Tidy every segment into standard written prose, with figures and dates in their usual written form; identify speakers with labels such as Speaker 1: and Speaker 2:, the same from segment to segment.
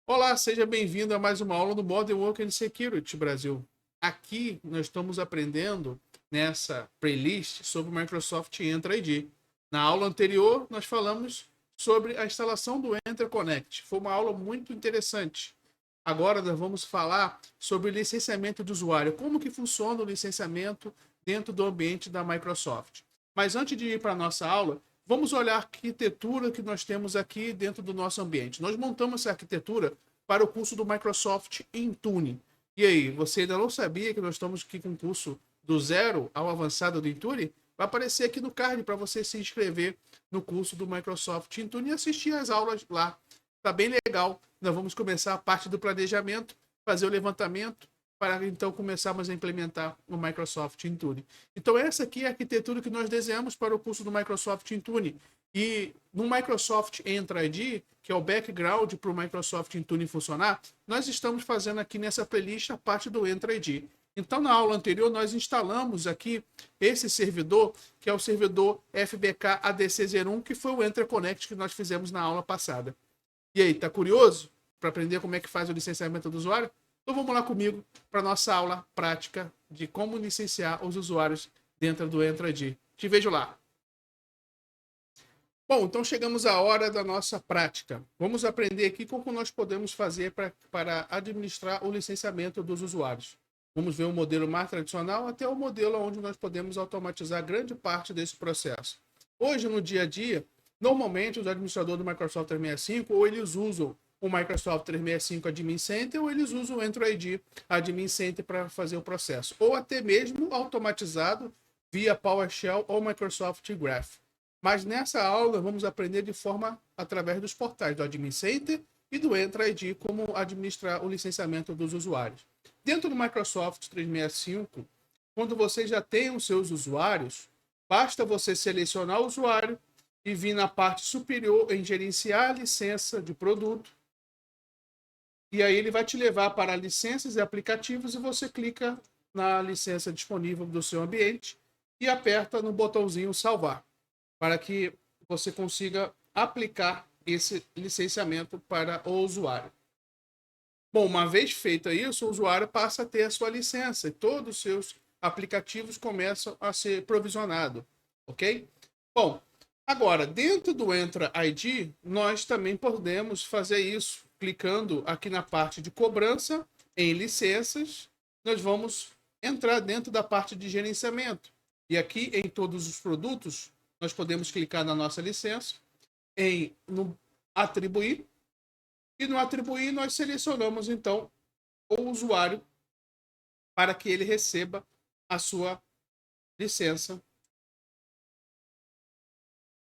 Speaker 1: Olá, seja bem-vindo a mais uma aula do Modern Work and Security Brasil. Aqui nós estamos aprendendo nessa playlist sobre o Microsoft Entra ID. Na aula anterior, nós falamos sobre a instalação do Entra Connect. Foi uma aula muito interessante. Agora nós vamos falar sobre o licenciamento de usuário, como que funciona o licenciamento dentro do ambiente da Microsoft. Mas antes de ir para a nossa aula, vamos olhar a arquitetura que nós temos aqui dentro do nosso ambiente. Nós montamos essa arquitetura para o curso do Microsoft Intune. E aí, você ainda não sabia que nós estamos aqui com um curso do zero ao avançado do Intune? Vai aparecer aqui no card para você se inscrever no curso do Microsoft Intune e assistir às aulas lá. Tá bem legal. Nós vamos começar a parte do planejamento, fazer o levantamento, para então começarmos a implementar o Microsoft Intune. Então essa aqui é a arquitetura que nós desenhamos para o curso do Microsoft Intune. E no Microsoft Entra ID, que é o background para o Microsoft Intune funcionar, nós estamos fazendo aqui nessa playlist a parte do Entra ID. Então, na aula anterior, nós instalamos aqui esse servidor, que é o servidor FBK ADC01, que foi o Entra Connect que nós fizemos na aula passada. E aí, tá curioso para aprender como é que faz o licenciamento do usuário? Então vamos lá comigo para a nossa aula prática de como licenciar os usuários dentro do Entra ID. Te vejo lá. Bom, então chegamos à hora da nossa prática. Vamos aprender aqui como nós podemos fazer para administrar o licenciamento dos usuários. Vamos ver o modelo mais tradicional até o modelo onde nós podemos automatizar grande parte desse processo. Hoje, no dia a dia, normalmente os administradores do Microsoft 365 ou eles usam o Microsoft 365 Admin Center ou eles usam o Entra ID Admin Center para fazer o processo. Ou até mesmo automatizado via PowerShell ou Microsoft Graph. Mas nessa aula vamos aprender de forma através dos portais do Admin Center e do Entra ID como administrar o licenciamento dos usuários. Dentro do Microsoft 365, quando você já tem os seus usuários, basta você selecionar o usuário e vir na parte superior em gerenciar a licença de produto. E aí ele vai te levar para licenças e aplicativos e você clica na licença disponível do seu ambiente e aperta no botãozinho salvar, para que você consiga aplicar esse licenciamento para o usuário. Bom, uma vez feito isso, o usuário passa a ter a sua licença e todos os seus aplicativos começam a ser provisionados, ok? Bom, agora, dentro do Entra ID, nós também podemos fazer isso, clicando aqui na parte de cobrança, em licenças, nós vamos entrar dentro da parte de gerenciamento. E aqui, em todos os produtos, nós podemos clicar na nossa licença, no atribuir, e no atribuir nós selecionamos então o usuário para que ele receba a sua licença.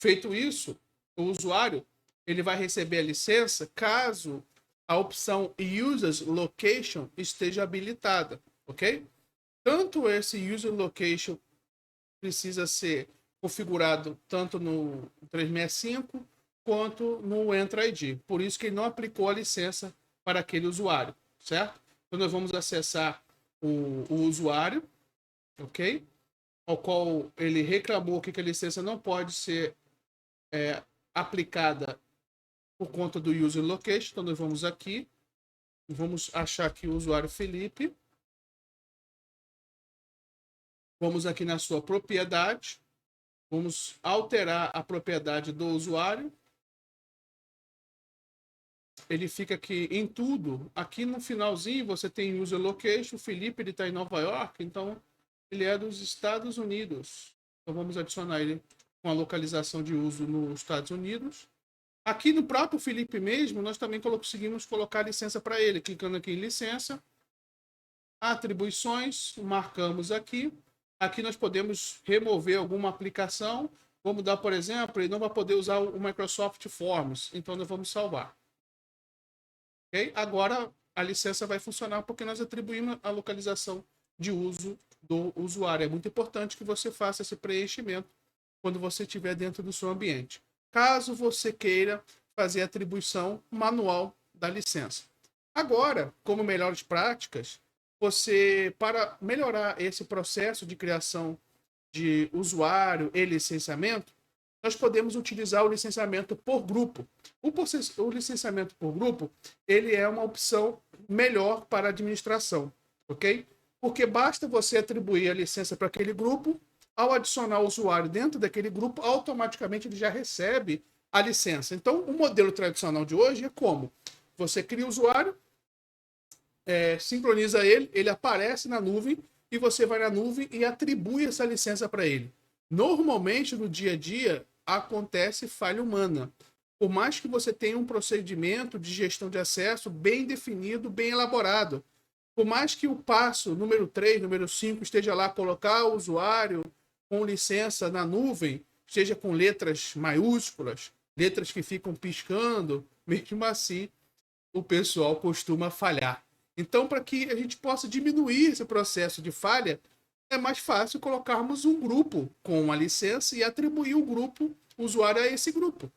Speaker 1: Feito isso, o usuário ele vai receber a licença caso a opção Users Location esteja habilitada, ok? Tanto esse User Location precisa ser configurado tanto no 365 quanto no Entra ID. Por isso que ele não aplicou a licença para aquele usuário, certo? Então nós vamos acessar o usuário, ok? Ao qual ele reclamou que a licença não pode ser aplicada por conta do User Location. Então nós vamos aqui, vamos achar aqui o usuário Felipe. Vamos aqui na sua propriedade. Vamos alterar a propriedade do usuário. Ele fica aqui em tudo. Aqui no finalzinho você tem User Location. O Felipe ele está em Nova York, então ele é dos Estados Unidos. Então vamos adicionar ele com a localização de uso nos Estados Unidos. Aqui no próprio Felipe mesmo, nós também conseguimos colocar licença para ele. Clicando aqui em licença, atribuições, marcamos aqui. Aqui nós podemos remover alguma aplicação. Vamos dar, por exemplo, ele não vai poder usar o Microsoft Forms, então nós vamos salvar. Okay? Agora a licença vai funcionar porque nós atribuímos a localização de uso do usuário. É muito importante que você faça esse preenchimento quando você estiver dentro do seu ambiente. Caso você queira fazer a atribuição manual da licença. Agora, como melhores práticas, você, para melhorar esse processo de criação de usuário e licenciamento, nós podemos utilizar o licenciamento por grupo. O licenciamento por grupo, ele é uma opção melhor para a administração, ok? Porque basta você atribuir a licença para aquele grupo, ao adicionar o usuário dentro daquele grupo, automaticamente ele já recebe a licença. Então, o modelo tradicional de hoje é como? Você cria o usuário, sincroniza ele, ele aparece na nuvem e você vai na nuvem e atribui essa licença para ele. Normalmente, no dia a dia, acontece falha humana. Por mais que você tenha um procedimento de gestão de acesso bem definido, bem elaborado, por mais que o passo número 3, número 5 esteja lá, colocar o usuário com licença na nuvem, esteja com letras maiúsculas, letras que ficam piscando, mesmo assim, o pessoal costuma falhar. Então, para que a gente possa diminuir esse processo de falha, é mais fácil colocarmos um grupo com a licença e atribuir o grupo, o usuário a esse grupo.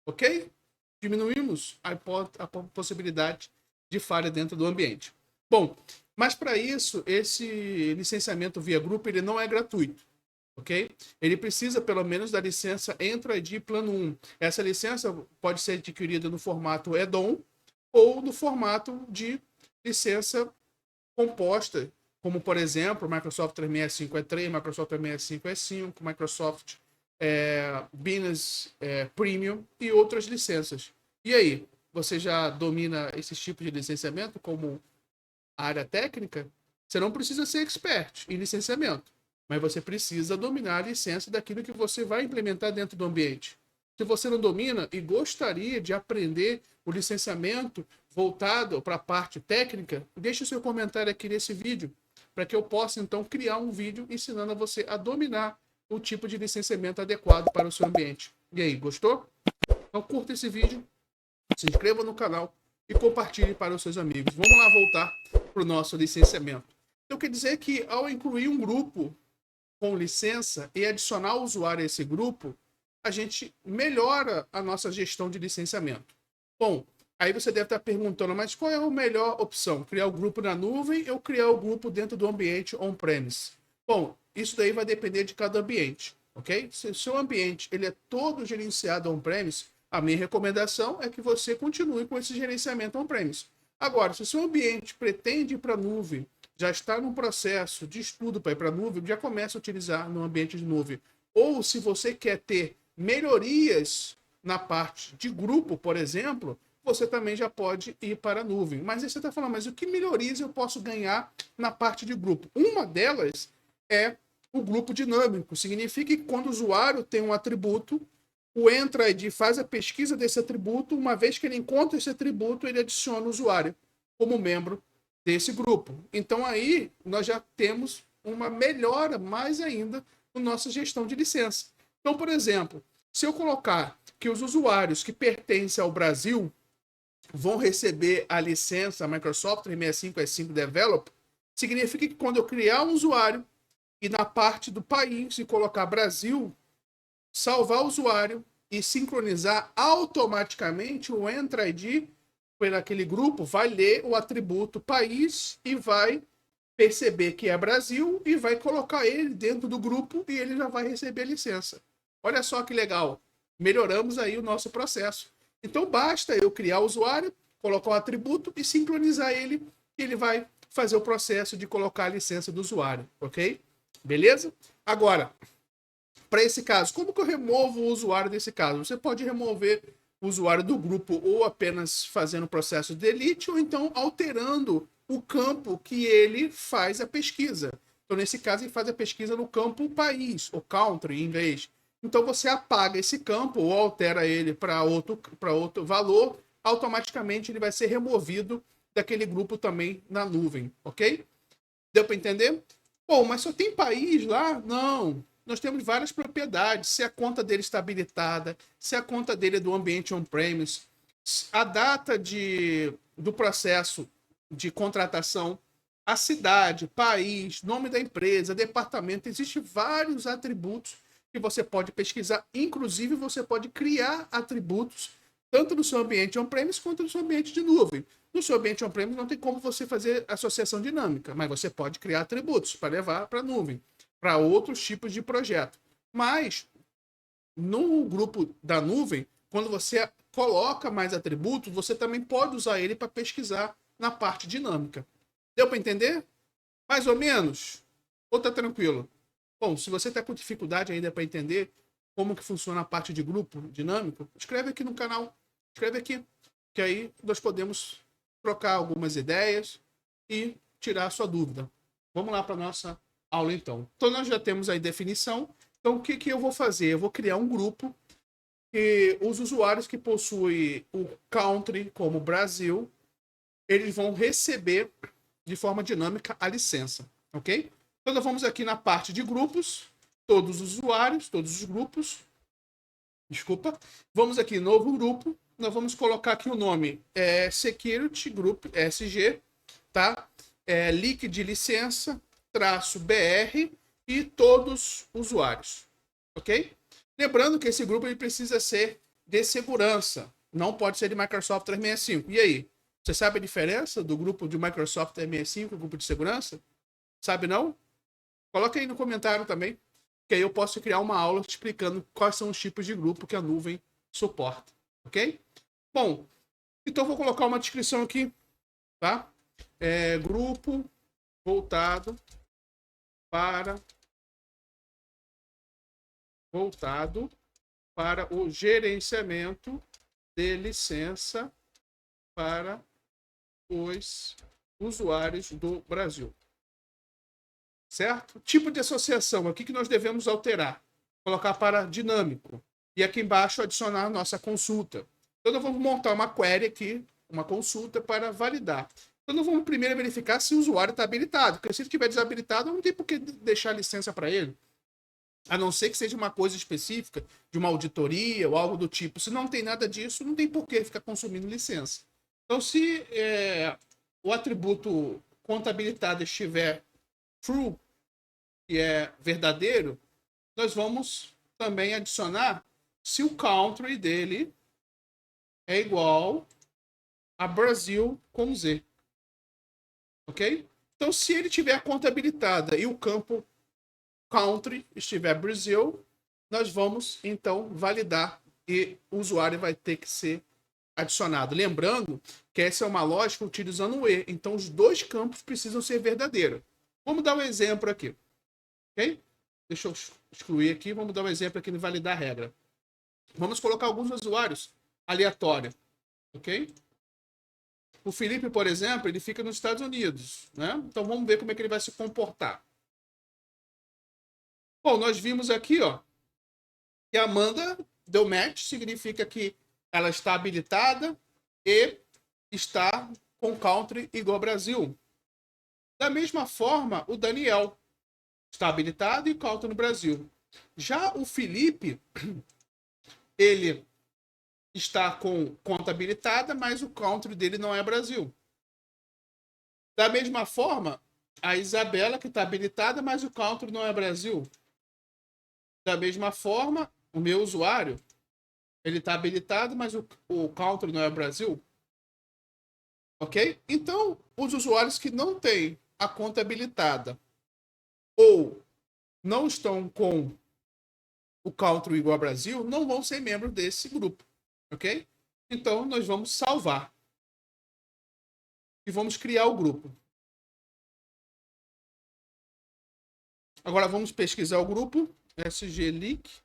Speaker 1: Ok? Diminuímos a possibilidade de falha dentro do ambiente. Bom, mas para isso, esse licenciamento via grupo ele não é gratuito. Ok? Ele precisa, pelo menos, da licença Entra ID Plano 1. Essa licença pode ser adquirida no formato add-on ou no formato de licença composta, como, por exemplo, Microsoft 365 E3, Microsoft 365 E5, Microsoft Business Premium e outras licenças. E aí, você já domina esses tipos de licenciamento como área técnica? Você não precisa ser expert em licenciamento, mas você precisa dominar a licença daquilo que você vai implementar dentro do ambiente. Se você não domina e gostaria de aprender o licenciamento voltado para a parte técnica, deixe o seu comentário aqui nesse vídeo, para que eu possa então criar um vídeo ensinando a você a dominar o tipo de licenciamento adequado para o seu ambiente. E aí, gostou? Então curta esse vídeo, se inscreva no canal e compartilhe para os seus amigos. Vamos lá voltar para o nosso licenciamento. Então quer dizer que ao incluir um grupo com licença e adicionar o usuário a esse grupo, a gente melhora a nossa gestão de licenciamento. Bom, aí você deve estar perguntando, mas qual é a melhor opção? Criar o grupo na nuvem ou criar o grupo dentro do ambiente on-premise? Bom, isso daí vai depender de cada ambiente, ok? Se o seu ambiente ele é todo gerenciado on-premise, a minha recomendação é que você continue com esse gerenciamento on-premise. Agora, se o seu ambiente pretende ir para a nuvem, já está num processo de estudo para ir para a nuvem, já começa a utilizar no ambiente de nuvem. Ou se você quer ter melhorias na parte de grupo, por exemplo, você também já pode ir para a nuvem. Mas aí você está falando, mas o que melhorias eu posso ganhar na parte de grupo? Uma delas é o grupo dinâmico. Significa que quando o usuário tem um atributo, o Entra ID faz a pesquisa desse atributo, uma vez que ele encontra esse atributo, ele adiciona o usuário como membro desse grupo. Então aí nós já temos uma melhora mais ainda na nossa gestão de licença. Então, por exemplo, se eu colocar que os usuários que pertencem ao Brasil vão receber a licença Microsoft 365 E5 Develop, significa que quando eu criar um usuário e na parte do país e colocar Brasil, salvar o usuário e sincronizar automaticamente o Entra ID por aquele grupo, vai ler o atributo país e vai perceber que é Brasil e vai colocar ele dentro do grupo e ele já vai receber a licença. Olha só que legal. Melhoramos aí o nosso processo. Então basta eu criar o usuário, colocar o atributo e sincronizar ele, e ele vai fazer o processo de colocar a licença do usuário, ok? Beleza? Agora, para esse caso, como que eu removo o usuário desse caso? Você pode remover o usuário do grupo ou apenas fazendo o processo de delete ou então alterando o campo que ele faz a pesquisa. Então, nesse caso, ele faz a pesquisa no campo país, ou country em inglês. Então, você apaga esse campo ou altera ele para outro valor, automaticamente ele vai ser removido daquele grupo também na nuvem, ok? Deu para entender? Bom, mas só tem país lá? Não. Nós temos várias propriedades. Se a conta dele está habilitada, se a conta dele é do ambiente on-premise, a data do processo de contratação, a cidade, país, nome da empresa, departamento, existem vários atributos que você pode pesquisar. Inclusive, você pode criar atributos tanto no seu ambiente on-premise quanto no seu ambiente de nuvem. No seu ambiente on-premise não tem como você fazer associação dinâmica, mas você pode criar atributos para levar para a nuvem, para outros tipos de projeto. Mas no grupo da nuvem, quando você coloca mais atributos, você também pode usar ele para pesquisar na parte dinâmica. Deu para entender? Mais ou menos? Ou tá tranquilo? Bom, se você está com dificuldade ainda para entender como que funciona a parte de grupo dinâmico, escreve aqui no canal, escreve aqui, que aí nós podemos trocar algumas ideias e tirar a sua dúvida. Vamos lá para a nossa aula então. Então nós já temos aí definição. Então o que, que eu vou fazer? Eu vou criar um grupo que os usuários que possuem o country como Brasil, eles vão receber de forma dinâmica a licença, ok? Então nós vamos aqui na parte de grupos, todos os usuários, todos os grupos, desculpa, vamos aqui, novo grupo, nós vamos colocar aqui o nome Security Group SG, tá? Link de licença, traço BR e todos os usuários, ok? Lembrando que esse grupo ele precisa ser de segurança, não pode ser de Microsoft 365. E aí, você sabe a diferença do grupo de Microsoft 365 e o grupo de segurança? Sabe não? Coloca aí no comentário também, que aí eu posso criar uma aula explicando quais são os tipos de grupo que a nuvem suporta, ok? Bom, então eu vou colocar uma descrição aqui, tá? Grupo voltado para o gerenciamento de licença para os usuários do Brasil. Certo? Tipo de associação, o que nós devemos alterar? Colocar para dinâmico. E aqui embaixo adicionar a nossa consulta. Então nós vamos montar uma query aqui, uma consulta para validar. Então nós vamos primeiro verificar se o usuário está habilitado, porque se ele estiver desabilitado, não tem por que deixar a licença para ele. A não ser que seja uma coisa específica, de uma auditoria ou algo do tipo. Se não tem nada disso, não tem por que ficar consumindo licença. Então, se o atributo contabilitado estiver true, que é verdadeiro, nós vamos também adicionar se o country dele é igual a Brasil com Z. Ok? Então, se ele tiver contabilitada e o campo country estiver Brasil, nós vamos então validar e o usuário vai ter que ser adicionado. Lembrando que essa é uma lógica utilizando o E. Então, os dois campos precisam ser verdadeiros. Vamos dar um exemplo aqui. Ok? Deixa eu excluir aqui. Vamos dar um exemplo aqui no validar a regra. Vamos colocar alguns usuários aleatórios. Ok? O Felipe, por exemplo, ele fica nos Estados Unidos. Né? Então, vamos ver como é que ele vai se comportar. Bom, nós vimos aqui, ó, que a Amanda deu match, significa que ela está habilitada e está com country igual ao Brasil. Da mesma forma, o Daniel está habilitado e country no Brasil. Já o Felipe, ele está com conta habilitada, mas o country dele não é Brasil. Da mesma forma, a Isabela, que está habilitada, mas o country não é Brasil. Da mesma forma, o meu usuário, ele está habilitado, mas o country não é Brasil. Ok? Então, os usuários que não têm a conta habilitada ou não estão com o country igual ao Brasil, não vão ser membros desse grupo. Ok? Então, nós vamos salvar. E vamos criar o grupo. Agora, vamos pesquisar o grupo. SGLeak.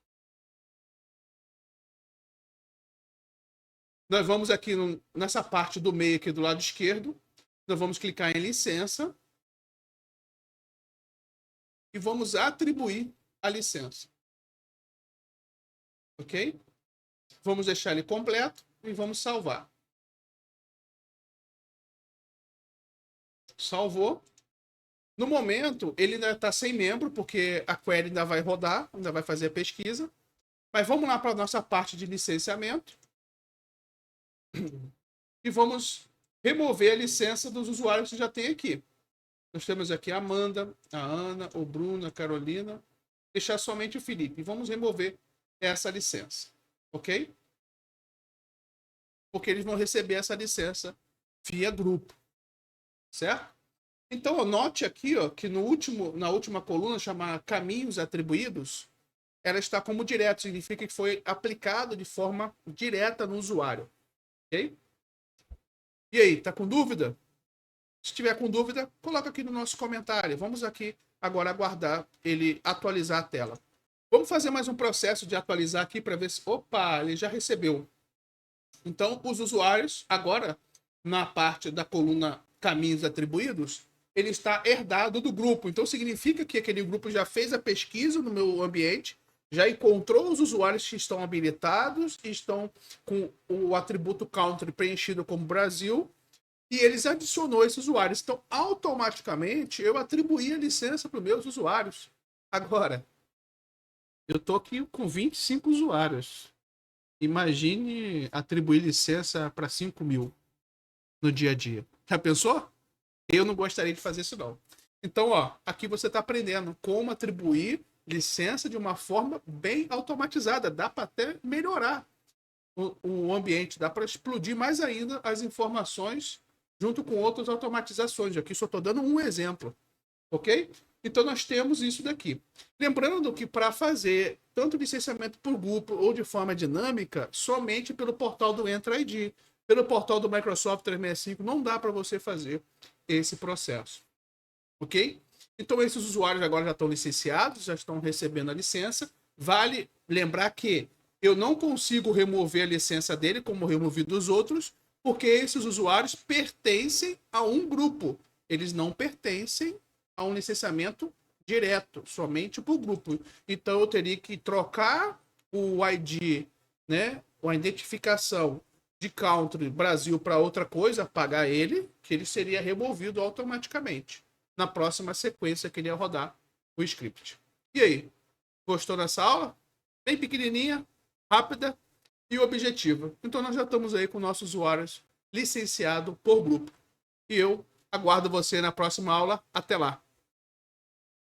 Speaker 1: Nós vamos aqui nessa parte do meio aqui do lado esquerdo. Nós vamos clicar em licença. E vamos atribuir a licença. Ok? Vamos deixar ele completo e vamos salvar. Salvou. No momento, ele ainda está sem membro, porque a query ainda vai rodar, ainda vai fazer a pesquisa. Mas vamos lá para a nossa parte de licenciamento. E vamos remover a licença dos usuários que já tem aqui. Nós temos aqui a Amanda, a Ana, o Bruno, a Carolina. Deixar somente o Felipe. Vamos remover essa licença. Ok? Porque eles vão receber essa licença via grupo. Certo? Então, note aqui ó, que na última coluna chamada caminhos atribuídos, ela está como direto, significa que foi aplicado de forma direta no usuário. Ok? E aí, tá com dúvida? Se tiver com dúvida, coloca aqui no nosso comentário. Vamos aqui agora aguardar ele atualizar a tela. Vamos fazer mais um processo de atualizar aqui para ver se... Opa, ele já recebeu. Então, os usuários, agora, na parte da coluna caminhos atribuídos, ele está herdado do grupo. Então, significa que aquele grupo já fez a pesquisa no meu ambiente, já encontrou os usuários que estão habilitados, estão com o atributo country preenchido como Brasil, e eles adicionou esses usuários. Então, automaticamente, eu atribuí a licença para os meus usuários. Agora, eu estou aqui com 25 usuários. Imagine atribuir licença para 5 mil no dia a dia. Já pensou? Eu não gostaria de fazer isso, não. Então, ó, aqui você está aprendendo como atribuir licença de uma forma bem automatizada. Dá para até melhorar o ambiente, dá para explodir mais ainda as informações junto com outras automatizações. Aqui só estou dando um exemplo, ok? Então nós temos isso daqui. Lembrando que para fazer tanto licenciamento por grupo ou de forma dinâmica, somente pelo portal do Entra ID, pelo portal do Microsoft 365, não dá para você fazer esse processo, ok? Então esses usuários agora já estão licenciados, já estão recebendo a licença. Vale lembrar que eu não consigo remover a licença dele como removi dos outros, porque esses usuários pertencem a um grupo. Eles não pertencem a um licenciamento direto, somente por grupo. Então eu teria que trocar o ID, né, a identificação de country Brasil para outra coisa, pagar ele, que ele seria removido automaticamente na próxima sequência que ele ia rodar o script. E aí, gostou dessa aula? Bem pequenininha, rápida e objetiva. Então nós já estamos aí com nossos usuários licenciado por grupo. E eu aguardo você na próxima aula. Até lá!